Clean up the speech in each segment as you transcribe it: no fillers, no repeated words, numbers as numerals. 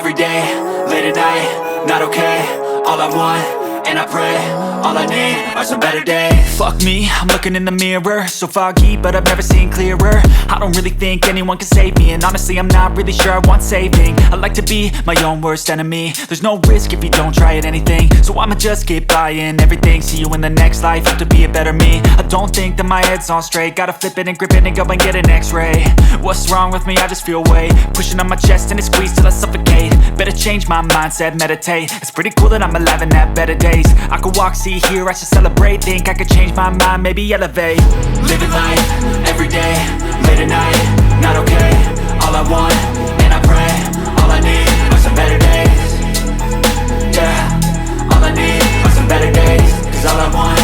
every day, late at night, not okay. All I want, and I pray, all I need are some better days. Fuck me, I'm looking in the mirror, so foggy, but I've never seen clearer. I don't really think anyone can save me, and honestly I'm not really sure I want saving. I like to be my own worst enemy. There's no risk if you don't try at anything, so I'ma just keep buying everything. See you in the next life, have to be a better me. I don't think that my head's on straight, gotta flip it and grip it and go and get an x-ray. What's wrong with me? I just feel weight pushing on my chest and it squeezes till I suffocate. Better change my mindset, meditate. It's pretty cool that I'm alive and have better days. I could walk, see, hear, I should celebrate. Think I could change my mind, maybe elevate. Living life, every day, late at night, not okay. All I want, and I pray, all I need are some better days. Yeah, all I need are some better days. Cause all I want,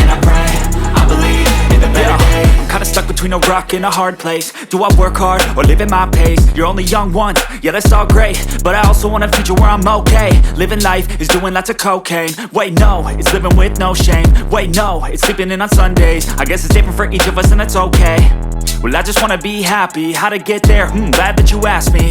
and I pray, I believe in the better days. I'm kinda stuck between a rock and a hard place. Do I work hard or live at my pace? You're only young once, yeah that's all great, but I also want a future where I'm okay. Living life is doing lots of cocaine. Wait no, it's living with no shame. Wait no, it's sleeping in on Sundays. I guess it's different for each of us and that's okay. Well I just wanna be happy, how to get there? Glad that you asked me.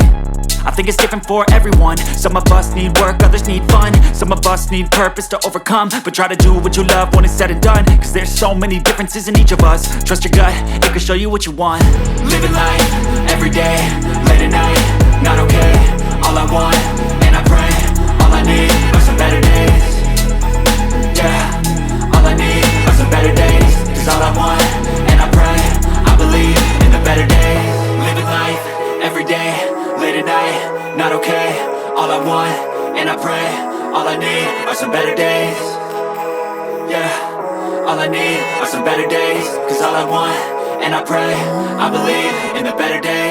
I think it's different for everyone. Some of us need work, others need fun. Some of us need purpose to overcome. But try to do what you love when it's said and done. Cause there's so many differences in each of us. Trust your gut, it can show you what you want. Living life, every day, late at night, not okay. All I want, and I pray, all I need are some better days. Yeah, all I need are some better days. Cause all I want, and I pray, I believe in the better days. Living life, every day, late at night, not okay. All I want, and I pray, all I need are some better days. Yeah, all I need are some better days. Cause all I want, and I pray, I believe in the better days.